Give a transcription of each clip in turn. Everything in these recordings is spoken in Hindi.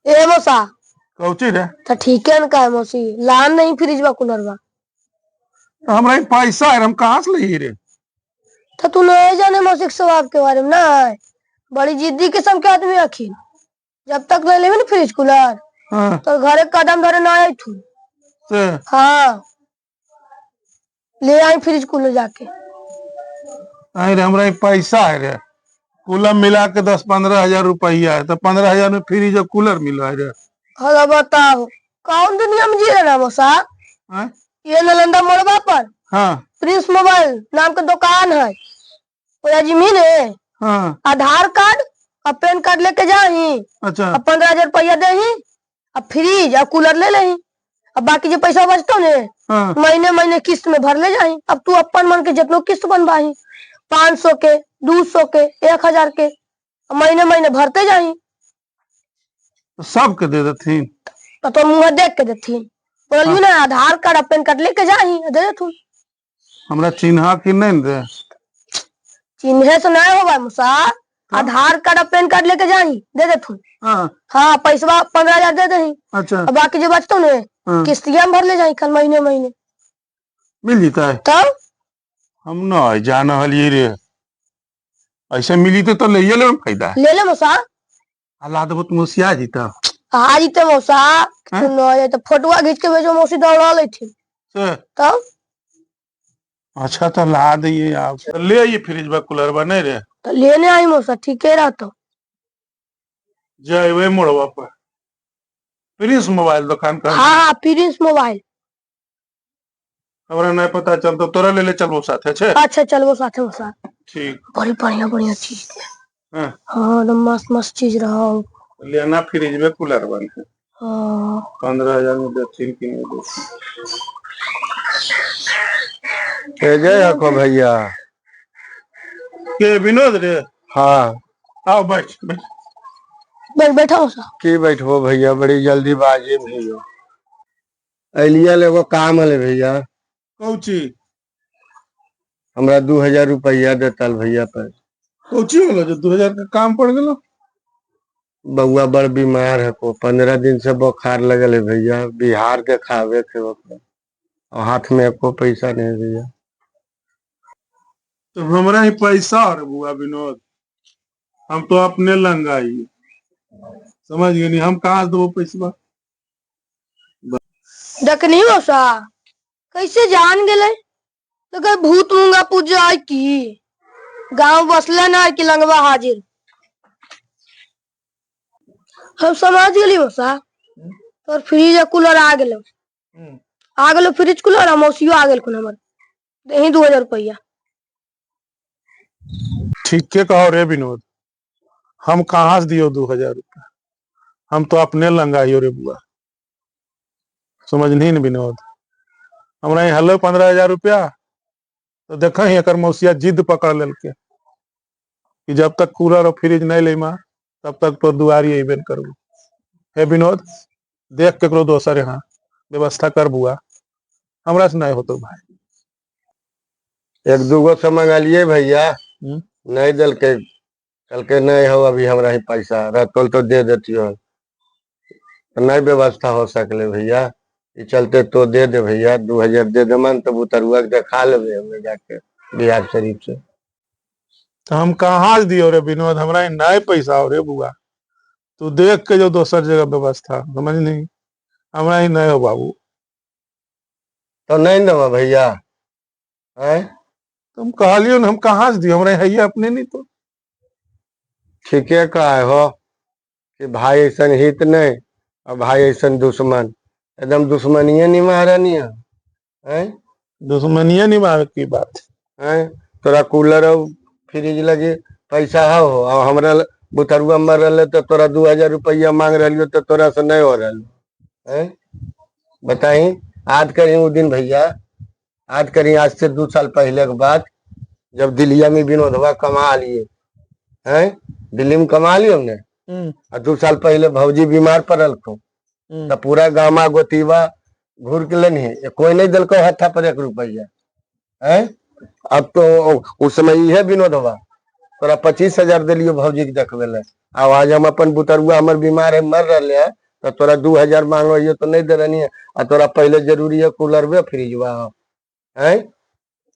ए मौसा कौची रे? तो ठीक है ना मौसी लान नहीं फ्रिज बा कूलर बा तो हमरा ही पैसा है, हम कहाँ से ली रे? तो तू नहीं जाने मौसी के स्वभाव के बारे में ना। बड़ी जिद्दी किस्म के आदमी रखी। जब तक ले लेबे ना फ्रिज कूलर हाँ तो घरे कदम धरे ना आई तू। से हाँ ले आई फ्रिज कूलर जाके। आई रे, हमरा ही पैसा है रे। कूलर मिला के 10-15 हजार रुपया है, तो 15 हजार में फ्रिज और कूलर मिल रहा है रे। हाँ बताओ कौन दुनिया में जी रहे ना मौसा। हाँ? ये नालंदा मोड़वा पर हाँ प्रिंस मोबाइल नाम का दुकान है। पूरा जमीन है। हाँ। आधार कार्ड और पैन कार्ड लेके जाही। अच्छा 15,000 रुपया दे ही अब फ्रिज और कूलर ले ले। अब बाकी जो पैसा बचतो ने हाँ। महीने महीने किस्त में भर ले जाही। अब तू अपन मन के जितनो किस्त बनवाही 500 के 200 के 1,000 के महीने महीने भरते जाही। तो सबके दे देती तो मुँह देख के देती बोलियो ना आधार कार्ड और पैन कार्ड लेके जाही दे देथुन। हमरा चिन्हा कि नहीं रे? चिन्हे से नहीं होगा मुसा। आधार कार्ड और पैन कार्ड लेके जाही दे देथुन। हाँ हाँ पैसा 15,000 दे दही। अच्छा अब बाकी जो बचतो ने हाँ। किस्तियां में भर ले जाही कल महीने महीने मिल जीता है। तब हम न जान हलिए रे, ऐसे मिली तो ले ले फायदा है। ले ले मौसा हालात बहुत मुसिया जीता आ जीते मौसा। तो फोटोआ खींच के भेजो मौसी दौड़ा लेती से। तब। अच्छा तो ला दिए आप, तो ले आइए फ्रिज बा कूलर बा नहीं रे? तो लेने आई मौसा ठीक है रहता जय वे मोड़वा पर प्रिंस मोबाइल दुकान का। हाँ हाँ प्रिंस मोबाइल। हमरा नहीं पता चल तो तोरा ले ले चलबो साथे छे। अच्छा चल वो साथे मौसा ठीक। बड़ी बढ़िया बढ़िया चीज है। हाँ हाँ एकदम मस्त मस्त चीज रहा। लेना फ्रिज में कूलर बन है। हाँ 15,000 में देती कि नहीं देती? जय हको भैया। के विनोद रे? हाँ आओ बैठ बैठ। बैठा मौसा। की बैठो भैया, बड़ी जल्दीबाजी में हो। अलिया एगो काम है भैया। कौची? हमरा 2,000 रुपया देतल भैया पर। कौची होला जो 2,000 का काम पड़ गेलो? बउआ बड़ बीमार है को 15 दिन से बुखार लगल है भैया। बिहार दिखावे के ओकरा और हाथ में एको पैसा नहीं भैया। तो हमरा ही पैसा और बुआ विनोद, हम तो अपने लंगाई समझ गए नहीं, हम कहाँ से देबो पैसा? देखनी मौसा कैसे जान गेले तो कहीं भूत मूंगा पूजा की गांव बसले ना कि लंगवा हाजिर। हम समझ गेली मौसा और फ्रिज कूलर आ गेलो फ्रिज कूलर मौसियो आ गेल हमर दही 2,000 रुपया। ठीक के कहो रे विनोद, हम कहाँ से दियो 2,000 रुपया? हम तो अपने लंगाइयो रे बुआ, समझ नहीं न विनोद। हमरा ही हलो 15,000 रुपया तो देख ही एक मौसिया जिद पकड़ लेके कि जब तक कूलर और फ्रिज नहीं ले माँ तब तक तो दुआरी अबे करबू। हे विनोद देख केकरो दोसर यहाँ व्यवस्था कर बुआ, हमरा से नहीं होतो भाई। 1-2 से मंगालिए भैया, नहीं दल के कल के नहीं हो अभी हमरा ही पैसा रहतल तो दे देतियो। नहीं व्यवस्था हो सकले भैया, चलते तो दे दे भैया। 2,000 दे दे मन तब उतरुआ के देखा लेबे हमें जाके बिहार शरीफ से। तो हम कहाँ से दियो रे विनोद, हमरा ही नहीं पैसा हो रे बुआ। तू देख के जो दोसर जगह व्यवस्था, समझ नहीं, हमरा ही नहीं हो बाबू। तो नहीं दवा भैया है? तुम कहलियो ना हम कहाँ से दियो, हमरा है अपने नहीं तो। ठीक है कहा हो कि भाई ऐसा हित नहीं और भाई ऐसा दुश्मन, एकदम दुश्मनिये निमारनिया है। दुश्मनिये निभावे की बात है। तोरा कूलर और फ्रिज लगे पैसा हो और हमरा बुतरुआ मर रहे तो तोरा 2,000 रुपया मांग रही तो तोरा से नहीं हो रहा है। बताई आज करी वो दिन भैया, आज करी आज से 2 साल पहले के बात, जब दिल्लिया में विनोदवा कमा लिए है। दिल्ली में कमा लियो हमने और 2 साल पहले भौजी बीमार पड़ल को तो पूरा गामा गोतीवा घूर के लेनी कोई नहीं दिल को हत्था पर 1 रुपया है। अब तो उस समय यह विनोद हुआ तोरा 25,000 दिलियो भौजी के देखबे ले अब आज हम अपन बुतरुआ हमर बीमार है मर रहे है तो तोरा 2000 मांगो ये तो नहीं दे रही है। आ तोरा पहले जरूरी है कूलर वे फ्रिजवा है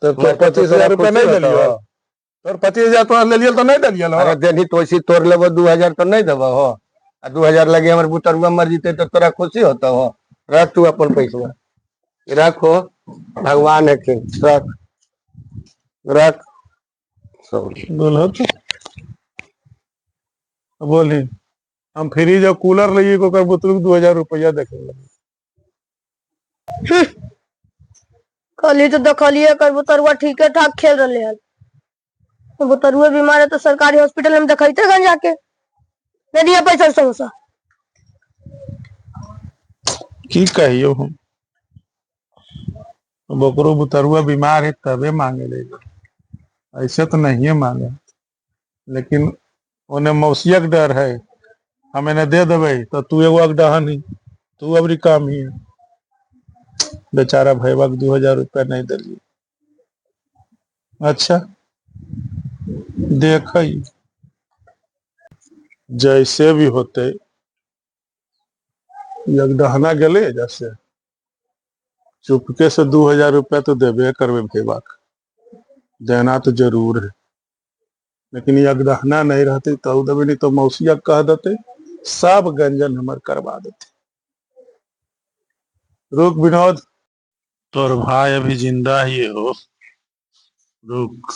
तो 25,000 रुपया नहीं दिलियो तोर 25,000 तो ले लियो तो नहीं दिलियो अरे देनी तो इसी तोड़ लेबो 2000 तो नहीं देबो हो। आ 2000 लगे हमर बुतरुआ मर जीते तो तोरा खुशी होता हो। रख तू अपन पैसा रखो भगवान है कि रख रख बोलो तो बोली हम फ्रिज और कूलर लिए को कर बुतरू 2,000 रुपया देखे कल ही तो देखलिए कर बुतरुआ ठीक ठाक खेल रहे हैं। तो बुतरुआ बीमार है तो सरकारी हॉस्पिटल में दिखाते गन जाके दे दिया पैसा समोसा। की कहियो हम बकरो बुतरुआ बीमार है तबे मांगे ले ऐसे तो नहीं है मांगे लेकिन उन्हें मौसिया के डर है हम इन्हें दे देवे तो तू एगो अगडहा नहीं तू अबरी काम ही है बेचारा भैया 2,000 रुपया नहीं दिलिए। अच्छा देख जैसे भी होते यगदहना गले जैसे चुपके से 2,000 रुपया तो देवे करवे भेबा देना तो जरूर है लेकिन यगदहना नहीं रहते तो देवे नहीं तो मौसिया कह देते सब गंजन हमर करवा देते। रुक विनोद तोर भाई अभी जिंदा ही हो रुक।